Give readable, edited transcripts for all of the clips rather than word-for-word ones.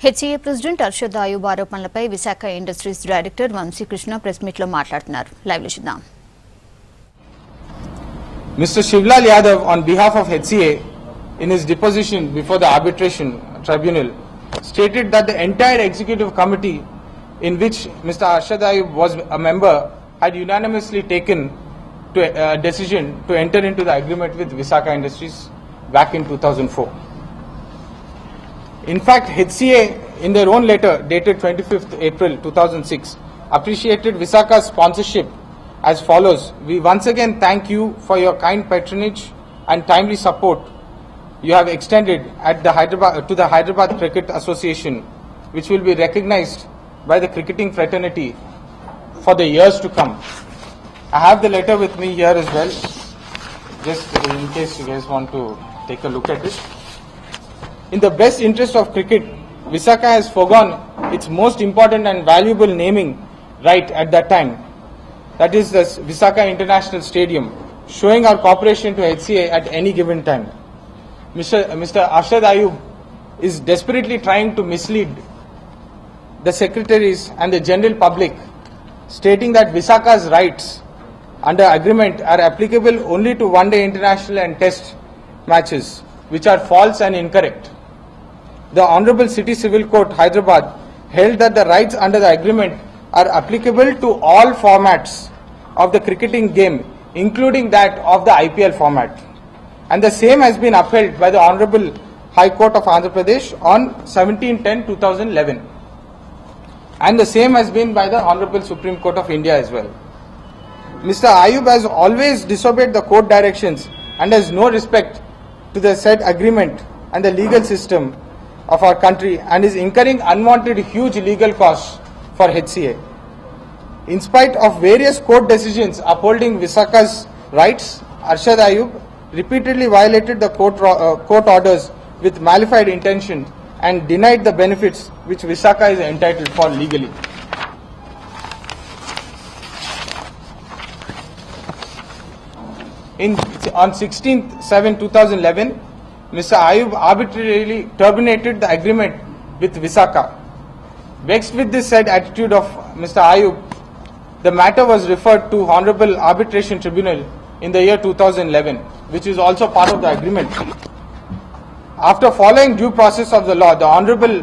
HCA President Arshad Ayub ఆరోపణలపై Visaka Industries Director Vamsi Krishna press meet లో మాట్లాడుతున్నారు. Live లో చూద్దాం. Mr. Shivlal Yadav, on behalf of HCA, in his deposition before the arbitration tribunal, stated that the entire executive committee in which Mr. Arshad Ayub was a member had unanimously taken a decision to enter into the agreement with Visaka Industries back in 2004. In fact, HCA, in their own letter dated 25th April 2006, appreciated Visaka's sponsorship as follows. We once again thank you for your kind patronage and timely support you have extended at to the Hyderabad Cricket Association, which will be recognized by the cricketing fraternity for the years to come. I have the letter with me here as well, just in case you guys want to take a look at it. In the best interest of cricket, Visaka has foregone its most important and valuable naming right at that time. That is the Visaka International Stadium, showing our cooperation to HCA at any given time. Mr. Arshad Ayub is desperately trying to mislead the secretaries and the general public, stating that Visaka's rights under agreement are applicable only to one-day international and test matches, which are false and incorrect. The Honorable City Civil Court, Hyderabad, held that the rights under the agreement are applicable to all formats of the cricketing game, including that of the IPL format. And the same has been upheld by the Honorable High Court of Andhra Pradesh on 17/10/2011. And the same has been by the Honorable Supreme Court of India as well. Mr. Ayub has always disobeyed the court directions and has no respect to the said agreement and the legal system of our country, and is incurring unwanted huge legal costs for HCA. In spite of various court decisions upholding Visaka's rights, Arshad Ayub repeatedly violated the court orders with malified intention and denied the benefits which Visaka is entitled for legally. On 16/7/2011, Mr. Ayub arbitrarily terminated the agreement with Visaka. Vexed with this said attitude of Mr. Ayub, the matter was referred to Honorable Arbitration Tribunal in the year 2011, which is also part of the agreement. After following due process of the law, the Honorable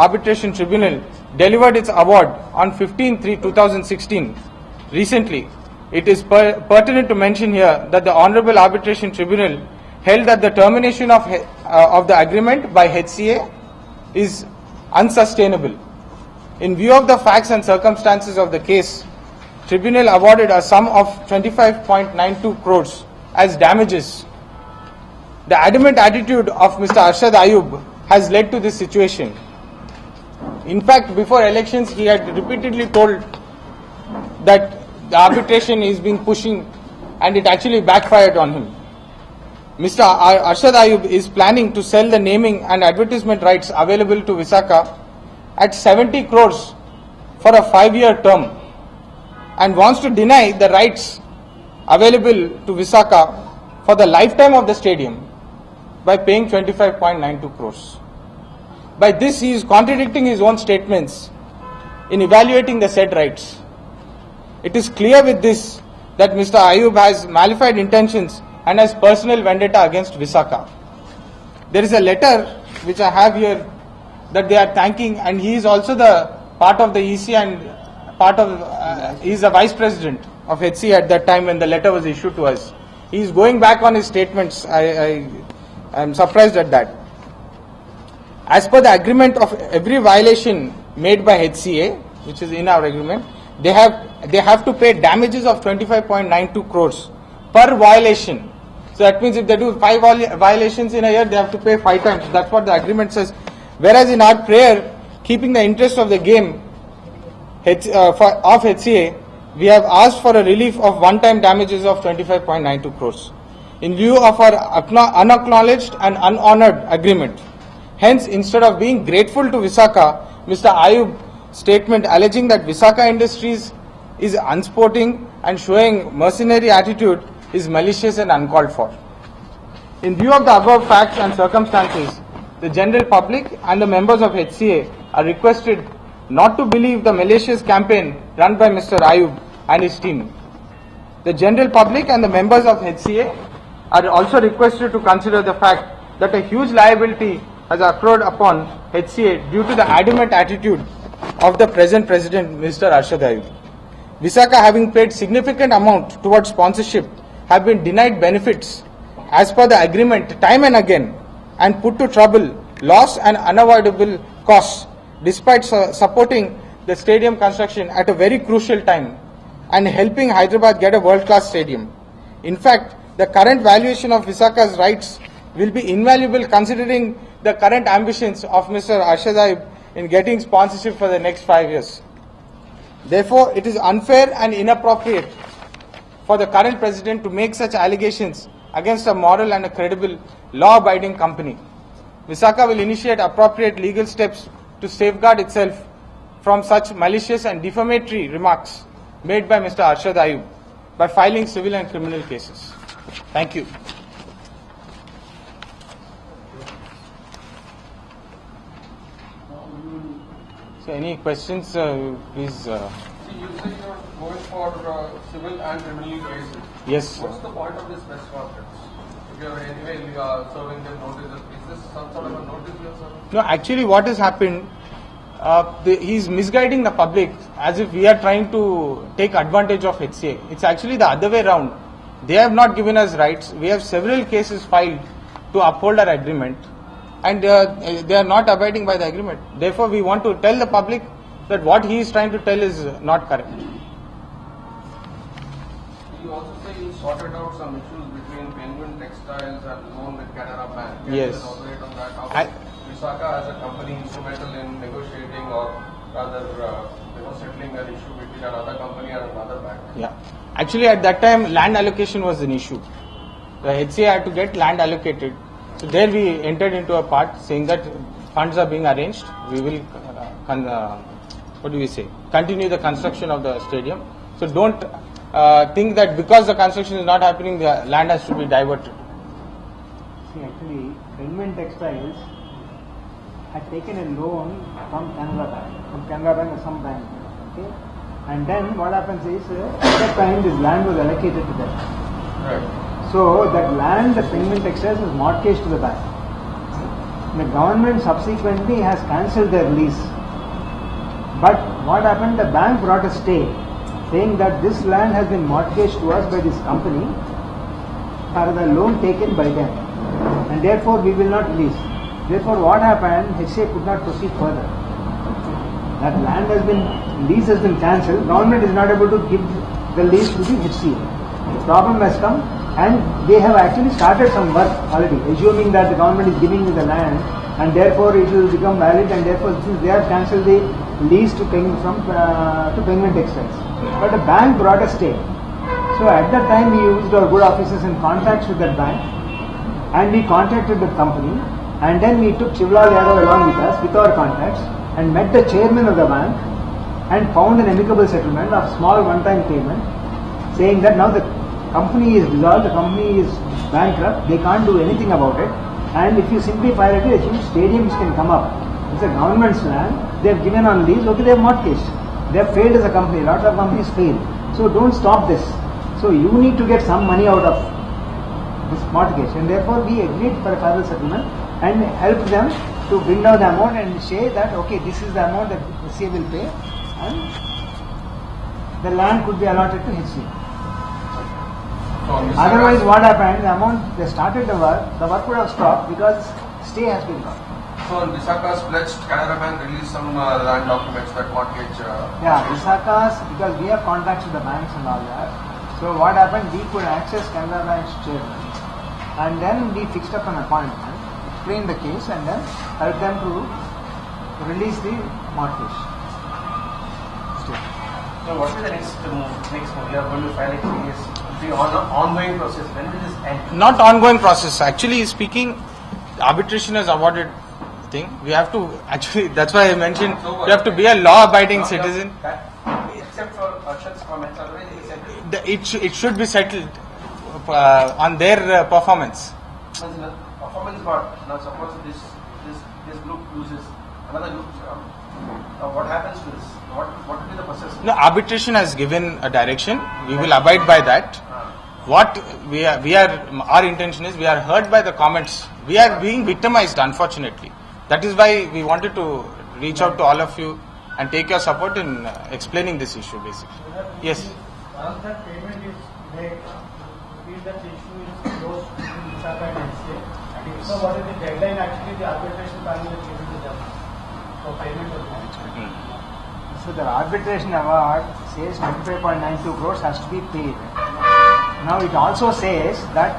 Arbitration Tribunal delivered its award on 15/3/2016. Recently, it is pertinent to mention here that the Honorable Arbitration Tribunal held that the termination of the agreement by HCA is unsustainable. In view of the facts and circumstances of the case, Tribunal awarded a sum of 25.92 crores as damages. The adamant attitude of Mr. Arshad Ayub has led to this situation. In fact, before elections, he had repeatedly told that the arbitration is being pushing, and it actually backfired on him. Mr. Arshad Ayub is planning to sell the naming and advertisement rights available to Visaka at 70 crores for a 5-year term, and wants to deny the rights available to Visaka for the lifetime of the stadium by paying 25.92 crores. By this, he is contradicting his own statements in evaluating the said rights. It is clear with this that Mr. Ayub has malified intentions and has personal vendetta against Visaka. There is a letter which I have here that they are thanking, and he is also the part of the EC and part of he is the vice president of HCA at that time when the letter was issued to us. He is going back on his statements. I am surprised at that. As per the agreement of every violation made by HCA, which is in our agreement, they have to pay damages of 25.92 crores per violation. So that means if they do 5 violations in a year, they have to pay 5 times. That's what the agreement says. Whereas in our prayer, keeping the interest of the game of HCA, we have asked for a relief of one-time damages of 25.92 crores in lieu of our unacknowledged and unhonored agreement. Hence, instead of being grateful to Visaka, Mr. Ayub's statement alleging that Visaka Industries is unsporting and showing mercenary attitude is malicious and uncalled for. In view of the above facts and circumstances, the general public and the members of HCA are requested not to believe the malicious campaign run by Mr. Ayub and his team. The general public and the members of HCA are also requested to consider the fact that a huge liability has accrued upon HCA due to the adamant attitude of the present president, Mr. Arshad Ayub. Visaka, having paid significant amount towards sponsorship, have been denied benefits as per the agreement time and again, and put to trouble, loss and unavoidable costs, despite supporting the stadium construction at a very crucial time and helping Hyderabad get a world-class stadium. In fact, the current valuation of Visaka's rights will be invaluable considering the current ambitions of Mr. Arshad Ayub in getting sponsorship for the next 5 years. Therefore, it is unfair and inappropriate for the current president to make such allegations against a moral and a credible law-abiding company. Visaka will initiate appropriate legal steps to safeguard itself from such malicious and defamatory remarks made by Mr. Arshad Ayub by filing civil and criminal cases. Thank you. So, any questions, please? See, you say you're going for civil and criminal cases. Yes. What's the point of this press conference? If you're anyway serving them notices, is this some sort of a notice you're serving? No, actually what has happened, he's misguiding the public as if we are trying to take advantage of HCA. It's actually the other way around. They have not given us rights. We have several cases filed to uphold our agreement, and they are not abiding by the agreement. Therefore, we want to tell the public that what he is trying to tell is not correct. You also say you sorted out some issues between Penguin Textiles and loan with Canara Bank. Can Yes. you elaborate on that? How was Visaka as a company instrumental in negotiating or rather settling an issue between another company and another bank? Yeah. Actually, at that time, land allocation was an issue. The HCA had to get land allocated. So there we entered into a part saying that funds are being arranged. We will, continue the construction of the stadium. So don't think that because the construction is not happening, the land has to be diverted. See, actually, Penguin Textiles had taken a loan from Canara Bank or some bank. Okay? And then what happens is, at that time this land was allocated to them. Right. So that land, the Penguin Textiles, was mortgaged to the bank. The government subsequently has cancelled their lease. But what happened? The bank brought a stay saying that this land has been mortgaged to us by this company or the loan taken by them, and therefore we will not release. Therefore, what happened? HCA could not proceed further. That land has been, lease has been cancelled. Government is not able to give the lease to the HCA. The problem has come, and they have actually started some work already, assuming that the government is giving you the land, and therefore it will become valid, and therefore since they have cancelled the lease to Penguin Textiles. But the bank brought a stay. So at that time we used our good officers in contacts with that bank, and we contacted the company, and then we took Shivlal Yadav along with us with our contacts and met the chairman of the bank and found an amicable settlement of small one-time payment, saying that now the company is dissolved, the company is bankrupt, they can't do anything about it, and if you simplify it, a huge stadiums can come up. It's a government's land, they have given on lease, okay, they have mortgaged. They have failed as a company, lots of companies fail. So don't stop this. So you need to get some money out of this mortgage, and therefore we agreed for a final settlement and helped them to bring down the amount and say that okay, this is the amount that HCA will pay, and the land could be allotted to HCA. So Otherwise, what happened? The amount they started the work would have stopped because stay has been got. So on Visaka's pledged, Canara Bank released some land documents that mortgage. Yeah, Visaka's, because we have contacts with the banks and all that. So what happened? We could access Canara Bank's chairman, and then we fixed up an appointment, explained the case, and then helped them to release the mortgage. So what is the next move? We are going to file a case. The ongoing process. When will this end? Not ongoing process. Actually speaking, arbitration has awarded thing. We have to actually. That's why I mentioned we have to be a law-abiding citizen. Except for Arshad's comments, otherwise it is settled. It should be settled on their performance. Performance got. Now suppose this this group loses, another group. What happens to this? What will be the process? No, arbitration has given a direction. We will abide by that. What our intention is, we are hurt by the comments. We are being victimized, unfortunately. That is why we wanted to reach out to all of you and take your support in explaining this issue, basically. Yes. Once that payment is made, feel that the issue is closed between Visaka and HCA. And if so, what is the deadline actually the arbitration panel is given to them for payment of that? So the arbitration award says 25.92 crores has to be paid. Now it also says that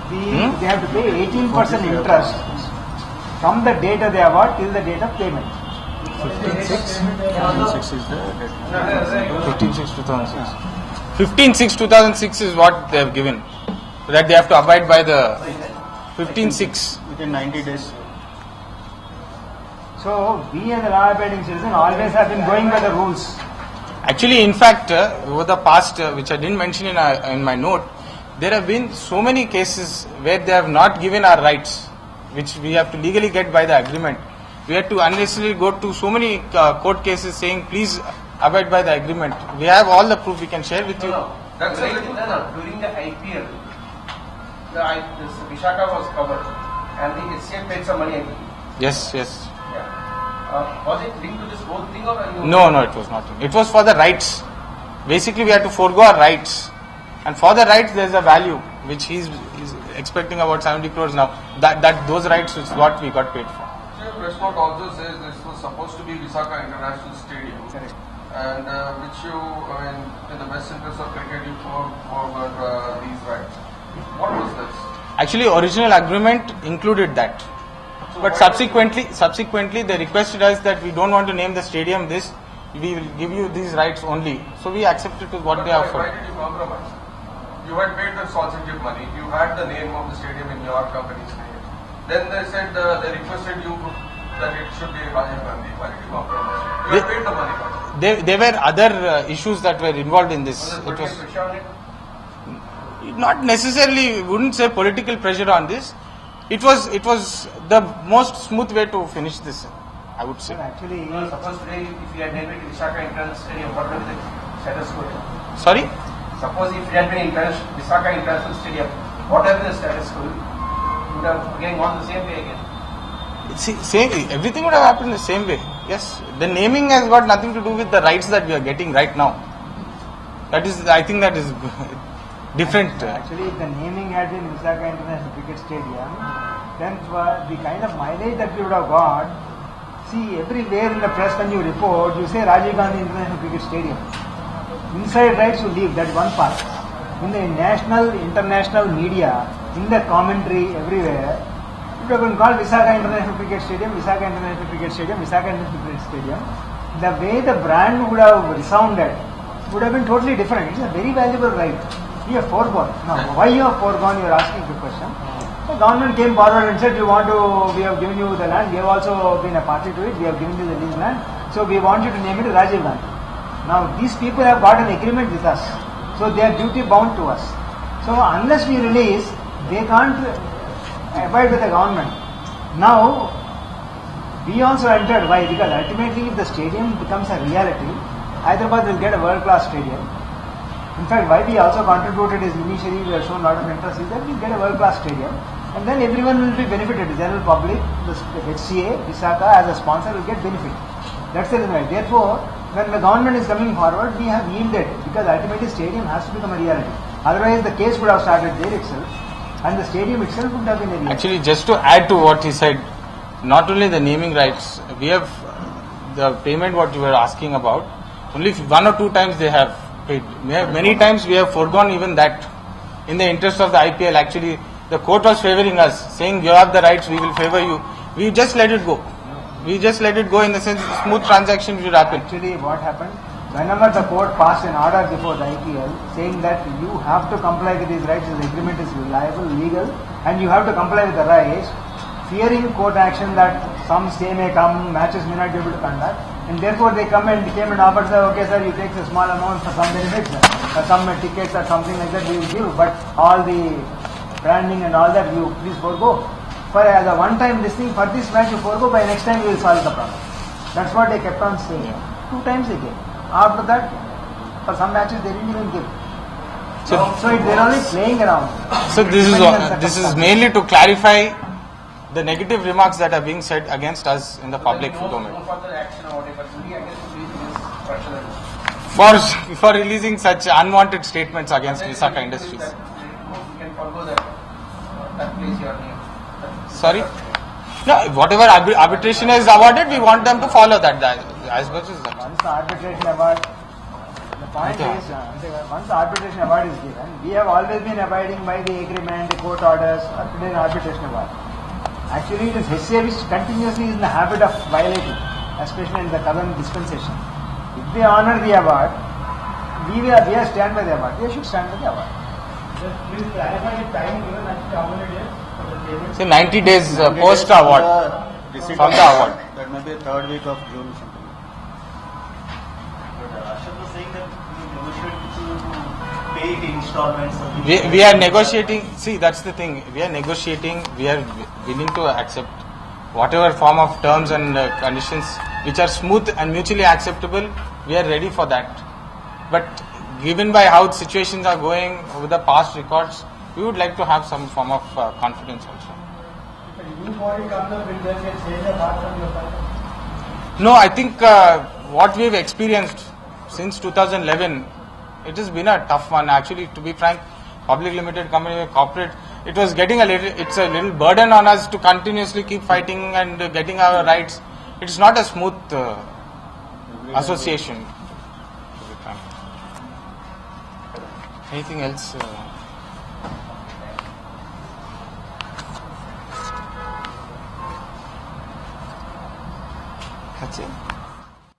they have to pay 18% interest from the date of the award till the date of payment. 15/6/2006 is what they have given. So that they have to abide by the 15/6 within 90 days. So we as a law-abiding citizen always have been going by the rules. Actually, in fact, over the past, which I didn't mention in my note, there have been so many cases where they have not given our rights, which we have to legally get by the agreement. We had to unnecessarily go to so many court cases saying, please abide by the agreement. We have all the proof we can share with you. No. During the IPL, this Visaka was covered and the HCA paid some money, I believe. Yes. Was it linked to this whole thing or are you? No, it was not. It was for the rights. Basically, we had to forego our rights. And for the rights, there is a value, which he's expecting about 70 crores now. That those rights is what we got paid for. So your press note also says this was supposed to be Visaka International Stadium. Correct. And which you, in the best interest of cricket, you forward these rights. What was this? Actually, original agreement included that. So But why- subsequently, they requested us that we don't want to name the stadium this. We will give you these rights only. So we accepted to what But they why offered. did you compromise? You had paid the sponsorship money. You had the name of the stadium in your company's name. Then they said they requested you that it should be Rajiv Gandhi. Why did you compromise? You had paid the money first. There were other issues that were involved in this. Was there It political was pressure on it? not necessarily, wouldn't say political pressure on this. It was the most smooth way to finish this, I would say. So actually, Suppose today if you had named it Visaka International Stadium, what would be the status quo? Sorry? Suppose if it had been Visaka International Stadium, what would be the status quo? You would have again gone the same way again. Same, everything would have happened the same way. Yes, the naming has got nothing to do with the rights that we are getting right now. That is, I think that is different. Actually, if the naming had been Visaka International Cricket Stadium, then the kind of mileage that we would have got, see, everywhere in the press when you report, you say Rajiv Gandhi International Cricket Stadium. Inside rights you leave, that's one part. In the national, international media, in the commentary, everywhere, it would have been called Visaka International Cricket Stadium, Visaka International Cricket Stadium, Visaka International Cricket Stadium. The way the brand would have resounded would have been totally different. It's a very valuable right. You have foregone. Now, why you have foregone, you are asking the question. The government came forward and said, we have given you the land, we have also been a party to it, we have given you the lease land, so we want you to name it Rajiv Gandhi. Now, these people have got an agreement with us, so they are duty bound to us. So, unless we release, they can't abide with the government. Now, we also entered. Why? Because ultimately, if the stadium becomes a reality, Hyderabad will get a world-class stadium. In fact, why we also contributed is initially we have shown a lot of interest is that we get a world-class stadium, and then everyone will be benefited. The general public, the HCA, Visaka as a sponsor will get benefit. That's the reason why. Therefore, when the government is coming forward, we have yielded because ultimately stadium has to become a reality. Otherwise, the case would have started there itself, and the stadium itself would have been a reality. Actually, just to add to what he said, not only the naming rights, we have the payment what you were asking about. Only 1 or 2 times they have paid. Many times we have foregone even that. In the interest of the IPL, actually, the court was favoring us, saying you have the rights, we will favor you. We just let it go. We just let it go in the sense smooth transaction should happen. Actually, what happened? Whenever the court passed an order before the IPL saying that you have to comply with these rights, the agreement is reliable, legal, and you have to comply with the rights, fearing court action that some stay may come, matches may not be able to conduct, and therefore they came and offered, say, okay sir, you take a small amount for some benefits, some tickets or something like that we will give, but all the branding and all that you please forego. for as a one-time this thing, for this match you forego, by next time you will solve the problem. That's what they kept on saying. 2 times they gave. After that, for some matches they didn't even give. So they're only playing around. So this is mainly to clarify the negative remarks that are being said against us in the public domain. No further action or whatever. Only I guess to release personal. For releasing such unwanted statements against Visaka Industries. You can follow that place your name. Sorry? No, whatever arbitration is awarded, we want them to follow that as much as that. Once the arbitration award, the point is, once the arbitration award is given, we have always been abiding by the agreement, the court orders, up to the arbitration award. Actually, it is HCA which continuously is in the habit of violating, especially in the current dispensation. If they honor the award, we are stand by the award. They should stand by the award. Just please clarify the time given actually how many days for the payment. So 90 days post award. From the award. That may be the 3rd week of June or something. But Arshad was saying that we negotiate to pay it in installments. We are negotiating. See, that's the thing. We are negotiating. We are willing to accept whatever form of terms and conditions which are smooth and mutually acceptable. We are ready for that. But given by how situations are going over the past records, we would like to have some form of confidence also. If a new body comes up, will there be a change of heart from your side? No, I think what we have experienced since 2011, it has been a tough one. Actually, to be frank, public limited company, corporate, it's a little burden on us to continuously keep fighting and getting our rights. It's not a smooth association. Anything else? That's it.